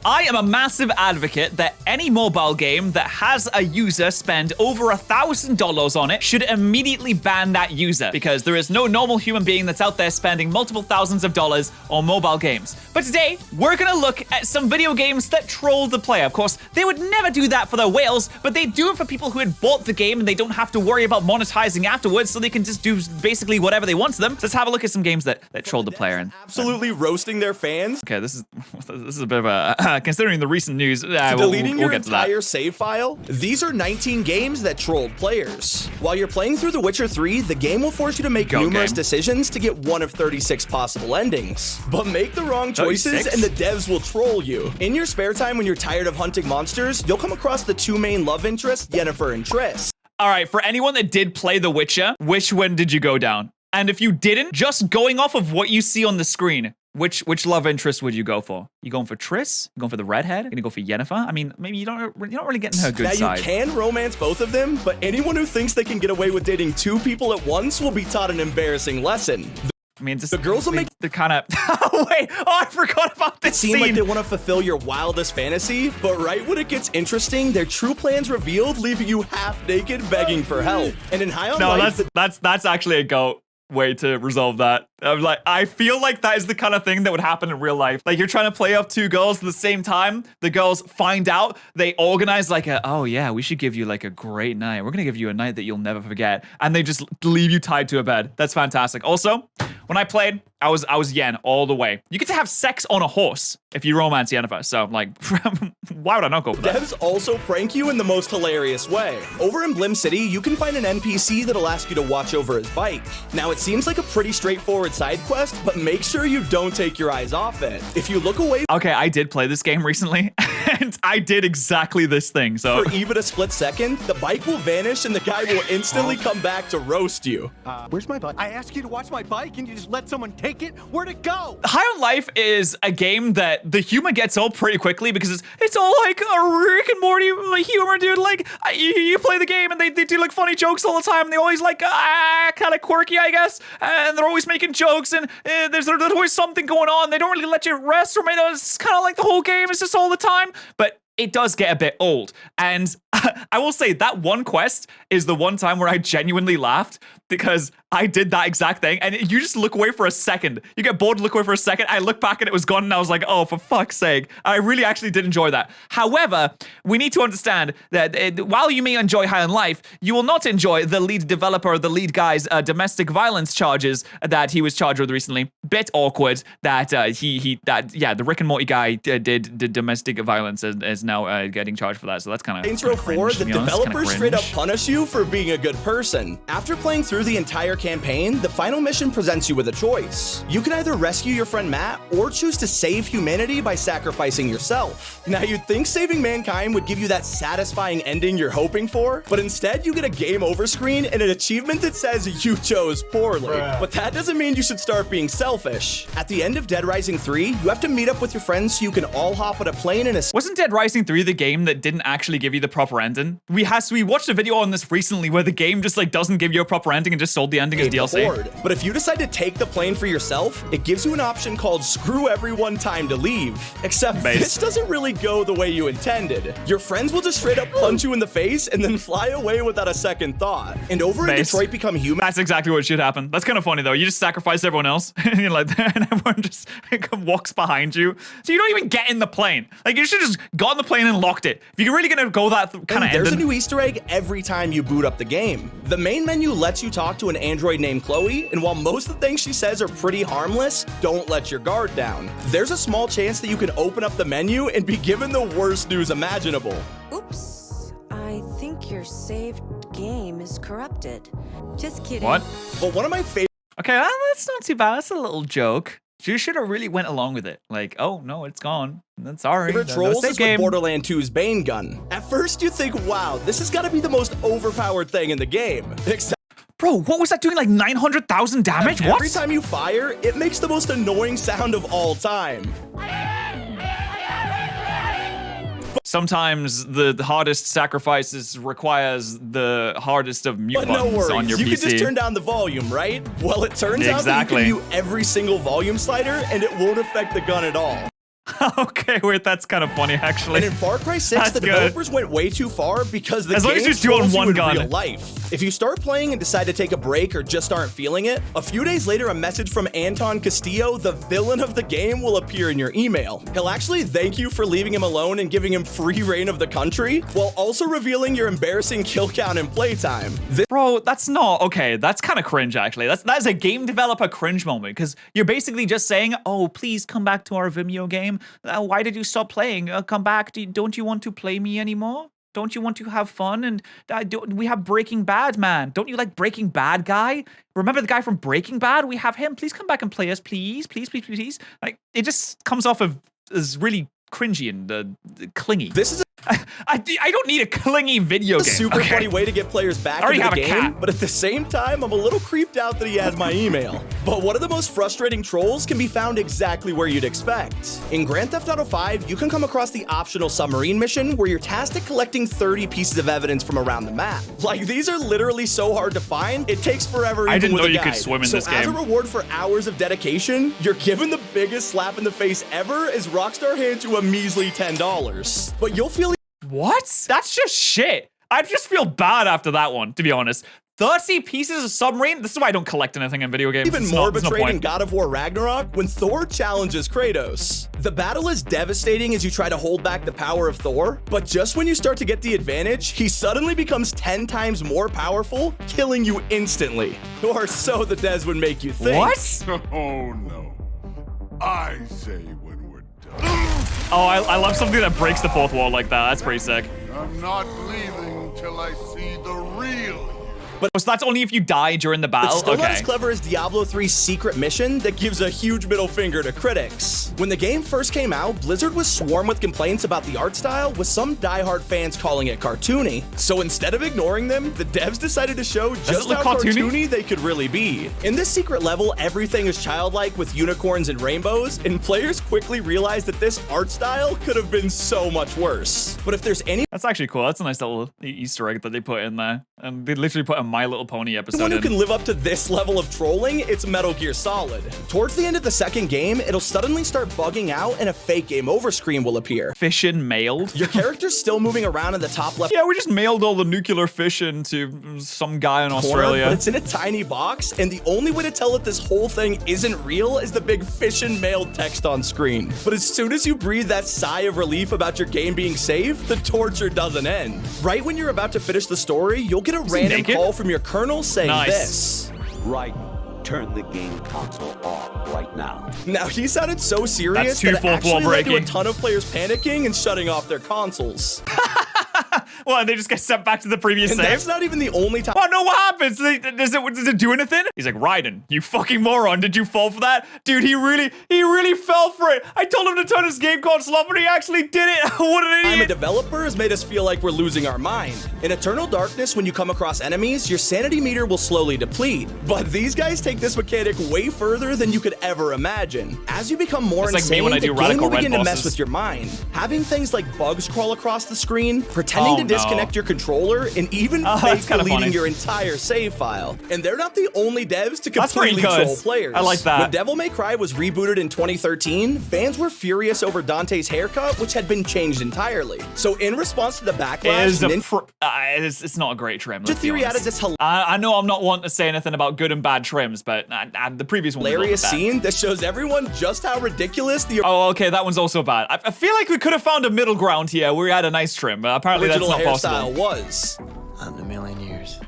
I am a massive advocate that any mobile game that has a user spend over $1,000 on it should immediately ban that user, because there is no normal human being that's out there spending multiple thousands of dollars on mobile games. But today, we're gonna look at some video games that troll the player. Of course, they would never do that for their whales, but they do it for people who had bought the game and they don't have to worry about monetizing afterwards, so they can just do basically whatever they want to them. So let's have a look at some games that troll the player. And absolutely roasting their fans. Okay, this is a bit of a considering the recent news. Deleting we'll your get to that. entire save file. These are 19 games that trolled players. While you're playing through The Witcher 3, the game will force you to make numerous decisions to get one of 36 possible endings. But make the wrong choices 36? and the devs will troll you. In your spare time when you're tired of hunting monsters, you'll come across the two main love interests, Yennefer and Triss. All right, for anyone that did play The Witcher, which one did you go down? And if you didn't, just going off of what you see on the screen, which love interest would you go for? You going for Triss? You going for the redhead? You gonna go for Yennefer? I mean, maybe you're not really getting her good side. Now you can romance both of them, but anyone who thinks they can get away with dating two people at once will be taught an embarrassing lesson. I mean, just, the girls will make the kind of wait. Oh, I forgot about this scene. Seem like they want to fulfill your wildest fantasy, but right when it gets interesting, their true plans revealed, leaving you half naked, begging for help. And in High on Life, that's actually a goat way to resolve that. I feel like that is the kind of thing that would happen in real life. Like, you're trying to play off two girls at the same time. The girls find out. They organize like oh yeah, we should give you like a great night. We're gonna give you a night that you'll never forget. And they just leave you tied to a bed. That's fantastic. Also, when I played, I was Yen all the way. You get to have sex on a horse if you romance Yennefer. So, like, why would I not go for that? Devs also prank you in the most hilarious way. Over in Blim City, you can find an NPC that'll ask you to watch over his bike. Now, it seems like a pretty straightforward side quest, but make sure you don't take your eyes off it. If you look away... Okay, I did play this game recently, and I did exactly this thing, so... For even a split second, the bike will vanish and the guy will instantly come back to roast you. Where's my bike? I asked you to watch my bike and you just let someone take it? Where'd it go? High on Life is a game that the humor gets old pretty quickly because it's all like a Rick and Morty like humor, dude. Like, you play the game and they do like funny jokes all the time. And they always like, kind of quirky, I guess. And they're always making jokes and there's always something going on. They don't really let you rest, or maybe it's kind of like the whole game is just all the time. But it does get a bit old. And I will say that one quest is the one time where I genuinely laughed because I did that exact thing. And you just look away for a second. You get bored, look away for a second. I look back and it was gone and I was like, oh, for fuck's sake. I really actually did enjoy that. However, we need to understand that while you may enjoy High on Life, you will not enjoy the lead developer, the lead guy's domestic violence charges that he was charged with recently. Bit awkward that the Rick and Morty guy did domestic violence and is now getting charged for that. So that's kind of Intro 4, the developers straight up punish you for being a good person. After playing through the entire campaign, the final mission presents you with a choice. You can either rescue your friend Matt or choose to save humanity by sacrificing yourself. Now, you'd think saving mankind would give you that satisfying ending you're hoping for, but instead you get a game over screen and an achievement that says you chose poorly. But that doesn't mean you should start being selfish. At the end of Dead Rising 3, you have to meet up with your friends so you can all hop on a plane in a... Wasn't Dead Rising 3 the game that didn't actually give you the proper ending? We watched a video on this recently where the game just like doesn't give you a proper ending and just sold the ending as DLC. But if you decide to take the plane for yourself, it gives you an option called Screw Everyone Time to Leave. Except this doesn't really go the way you intended. Your friends will just straight up punch you in the face and then fly away without a second thought. And over in Detroit Become Human... That's exactly what should happen. That's kind of funny though. You just sacrifice everyone else and you're like, and everyone just walks behind you. So you don't even get in the plane. Like, you should just got in the plane and locked it. If you're really gonna go that kind of There's a new Easter egg every time you boot up the game. The main menu lets you talk to an android named Chloe, and while most of the things she says are pretty harmless, don't let your guard down. There's a small chance that you can open up the menu and be given the worst news imaginable. Oops, I think your saved game is corrupted. Just kidding. What? But one of my favorite... Okay, that's not too bad. That's a little joke. You should have really went along with it. Like, oh, no, it's gone. That's sorry. Trolls is with Borderlands 2's Bane gun. At first, you think, wow, this has got to be the most overpowered thing in the game. Bro, what was that doing? Like 900,000 damage? What? Every time you fire, it makes the most annoying sound of all time. Sometimes the hardest sacrifices requires the hardest of mute buttons on your PC. You can just turn down the volume, right? Well, it turns out that you can mute every single volume slider and it won't affect the gun at all. Okay, wait, that's kind of funny, actually. And in Far Cry 6, That's the developers went way too far because the As long game as you just do it on trolls you one in gun. real life. If you start playing and decide to take a break or just aren't feeling it, a few days later, a message from Anton Castillo, the villain of the game, will appear in your email. He'll actually thank you for leaving him alone and giving him free reign of the country, while also revealing your embarrassing kill count and playtime. Bro, that's not okay. That's kind of cringe, actually. That is a game developer cringe moment because you're basically just saying, "Oh, please come back to our Vimeo game. Why did you stop playing? Come back. Don't you want to play me anymore? Don't you want to have fun? And we have Breaking Bad, man. Don't you like Breaking Bad, guy? Remember the guy from Breaking Bad? We have him. Please come back and play us, please, please, please, please." Like it just comes off as really cringy and clingy. This is I don't need a clingy video a game. super okay? funny way to get players back I already into the have a game, cat. but at the same time, I'm a little creeped out that he has my email. But one of the most frustrating trolls can be found exactly where you'd expect. In Grand Theft Auto 5, you can come across the optional submarine mission where you're tasked at collecting 30 pieces of evidence from around the map. Like, these are literally so hard to find, it takes forever I even didn't with know a you guide. could swim in so this as a game. reward for hours of dedication, you're given the biggest slap in the face ever as Rockstar hands you a measly $10. But you'll feel What? That's just shit. I just feel bad after that one, to be honest. 30 pieces of submarine? This is why I don't collect anything in video games. even It's more not- there's no betrayed in point. God of War Ragnarok when Thor challenges Kratos. The battle is devastating as you try to hold back the power of Thor, but just when you start to get the advantage, he suddenly becomes 10 times more powerful, killing you instantly. Or so the devs would make you think. What? Oh no. I say when we're done. Oh, I love something that breaks the fourth wall like that. That's pretty sick. I'm not leaving till I see the real. So that's only if you die during the But battle? still not Okay. as clever as Diablo 3's secret mission that gives a huge middle finger to critics. When the game first came out, Blizzard was swarmed with complaints about the art style, with some diehard fans calling it cartoony. So instead of ignoring them, the devs decided to show just look how cartoony? cartoony they could really be. In this secret level, everything is childlike with unicorns and rainbows, and players quickly realized that this art style could have been so much worse. But if there's any That's actually cool. That's a nice little Easter egg that they put in there. And they literally put a My Little Pony episode Anyone who in. can live up to this level of trolling, it's Metal Gear Solid. Towards the end of the second game, it'll suddenly start bugging out and a fake game over screen will appear. Fission mailed? Your character's still moving around in the top left Yeah, we just mailed all the nuclear fission to some guy in corner, Australia. but it's in a tiny box, and the only way to tell that this whole thing isn't real is the big fission mailed text on screen. But as soon as you breathe that sigh of relief about your game being safe, the torture doesn't end. Right when you're about to finish the story, you'll get a random naked? call from your colonel saying Nice. this. Right. Turn the game console off right now. Now, he sounded so serious That's too that it fourth wall actually led to a breaking. ton of players panicking and shutting off their consoles. Well, they just get sent back to the previous And save? that's not even the only time. Oh no, what happens? Does it do anything? He's like, Raiden, you fucking moron. Did you fall for that? Dude, he really fell for it. I told him to turn his game console off, and he actually did it. What an I'm a idiot. developer has made us feel like we're losing our mind. In Eternal Darkness, when you come across enemies, your sanity meter will slowly deplete. But these guys take this mechanic way further than you could ever imagine. As you become more It's like me insane, when I the do game Radical will begin Red to mess bosses. with your mind. Having things like bugs crawl across the screen, pretending Oh, to no. disconnect your controller, and even Oh, fake that's kinda deleting funny. your entire save file. And they're not the only devs to That's pretty completely good. troll players. I like that. When Devil May Cry was rebooted in 2013, fans were furious over Dante's haircut, which had been changed entirely. So in response to the It backlash, is Ninja it's not a great trim. let's be Theory honest. added this I know I'm not one to say anything about good and bad trims, but the previous one was a little hilarious bit bad. scene that shows everyone just how ridiculous the Oh, okay, that one's also bad. I feel like we could have found a middle ground here where we had a nice trim, but apparently that's original not hairstyle possible. was. Not in a million years.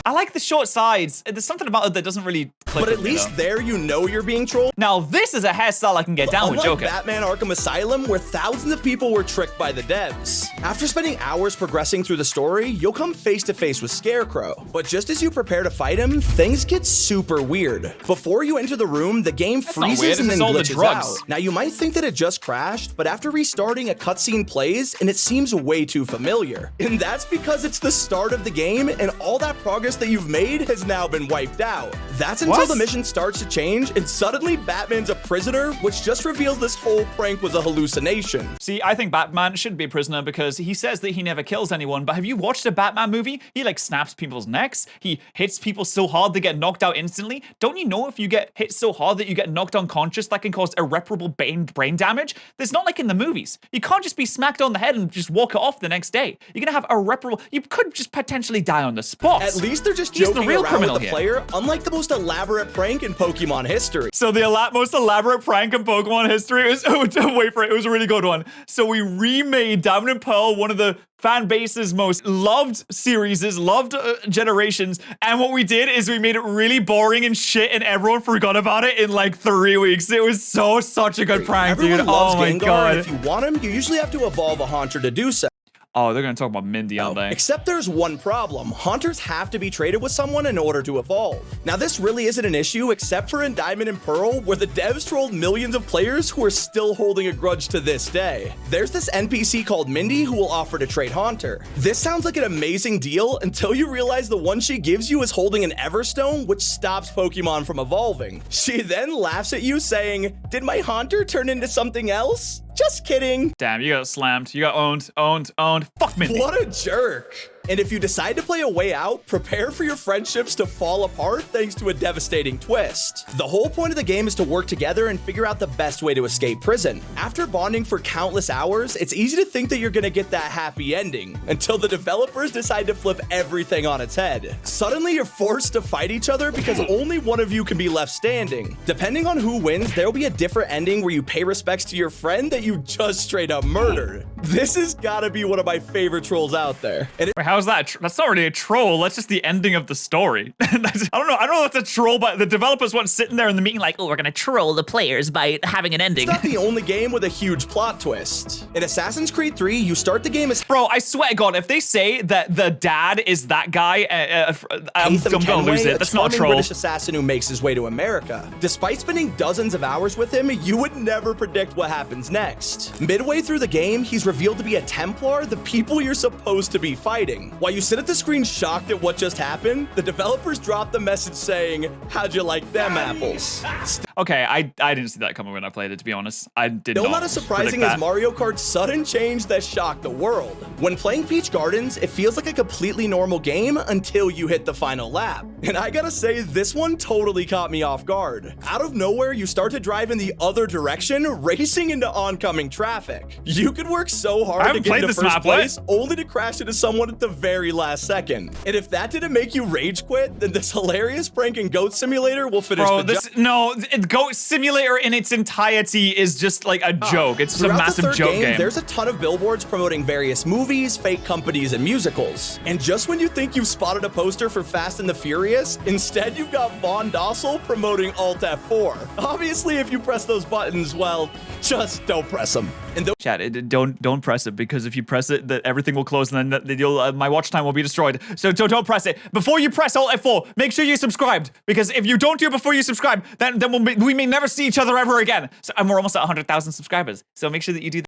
I like the short sides. There's something about it that doesn't really click But at with me, least though. there you know you're being trolled. Now, this is a hairstyle I can get down with Unlike Joker. Batman Arkham Asylum, where thousands of people were tricked by the devs. After spending hours progressing through the story, you'll come face to face with Scarecrow. But just as you prepare to fight him, things get super weird. Before you enter the room, the game not freezes weird, and it's then all the glitches drugs. out. Now you might think that it just crashed, but after restarting, a cutscene plays and it seems way too familiar. And that's because it's the start of the game, and all that progress progress that you've made has now been wiped out. That's until the mission starts to change, and suddenly Batman's a prisoner, which just reveals this whole prank was a hallucination. See, I think Batman shouldn't be a prisoner because he says that he never kills anyone, but have you watched a Batman movie? He like snaps people's necks, he hits people so hard they get knocked out instantly. Don't you know if you get hit so hard that you get knocked unconscious, that can cause irreparable brain damage? There's not like in the movies. You can't just be smacked on the head and just walk it off the next day. You're gonna have irreparable, you could just potentially die on the spot. At least they're just He's joking the real around with criminal the here. player, unlike the most elaborate prank in Pokemon history. So the most elaborate prank in Pokemon history was, wait for it, it was a really good one. So we remade Diamond and Pearl, one of the fan base's most loved series, loved generations, and what we did is we made it really boring and shit, and everyone forgot about it in like 3 weeks. It was such a good prank, Everyone dude. loves Oh my Gengar, god. and if you want him, you usually have to evolve a Haunter to do so. Oh, they're gonna talk about Mindy, aren't they? Except there's one problem. Haunters have to be traded with someone in order to evolve. Now, this really isn't an issue except for in Diamond and Pearl, where the devs trolled millions of players who are still holding a grudge to this day. There's this NPC called Mindy who will offer to trade Haunter. This sounds like an amazing deal until you realize the one she gives you is holding an Everstone, which stops Pokemon from evolving. She then laughs at you saying, "Did my Haunter turn into something else? Just kidding." Damn, you got slammed. You got owned. Fuck Mindy. What a jerk. And if you decide to play a way out, prepare for your friendships to fall apart thanks to a devastating twist. The whole point of the game is to work together and figure out the best way to escape prison. After bonding for countless hours, it's easy to think that you're gonna get that happy ending, until the developers decide to flip everything on its head. Suddenly, you're forced to fight each other because only one of you can be left standing. Depending on who wins, there'll be a different ending where you pay respects to your friend that you just straight up murdered. This has gotta be one of my favorite trolls out there. And Wait, how's that? That's not really a troll. That's just the ending of the story. I don't know if that's a troll, but the developers weren't sitting there in the meeting like, oh, we're gonna troll the players by having an ending. It's not the only game with a huge plot twist. In Assassin's Creed 3, you start the game as Bro, I swear to God, if they say that the dad is that guy, I'm gonna lose it. That's not a charming troll. British assassin who makes his way to America. Despite spending dozens of hours with him, you would never predict what happens next. Midway through the game, he's revealed to be a Templar, the people you're supposed to be fighting. While you sit at the screen shocked at what just happened, the developers drop the message saying, "How'd you like them apples?" Okay, I didn't see that coming when I played it, to be honest. I did Still not not as surprising predict as that. Mario Kart's sudden change that shocked the world. When playing Peach Gardens, it feels like a completely normal game until you hit the final lap. And I gotta say, this one totally caught me off guard. Out of nowhere, you start to drive in the other direction, racing into oncoming traffic. You could work so I hard to haven't get played into this first map, what? place, only to crash into someone at the very last second. And if that didn't make you rage quit, then this hilarious prank in Goat Simulator will finish Bro, the job. Goat Simulator in its entirety is just like a joke. It's just a Throughout the massive third joke game. There's a ton of billboards promoting various movies, fake companies, and musicals. And just when you think you've spotted a poster for Fast and the Furious, instead you've got Von Dossel promoting Alt F4. Obviously, if you press those buttons, well, just don't press them. And Chat, don't press it, because if you press it, that everything will close, and then you'll my watch time will be destroyed. So don't press it. Before you press Alt F4, make sure you're subscribed, because if you don't do it before you subscribe, then we may never see each other ever again. So, and we're almost at 100,000 subscribers. So make sure that you do that.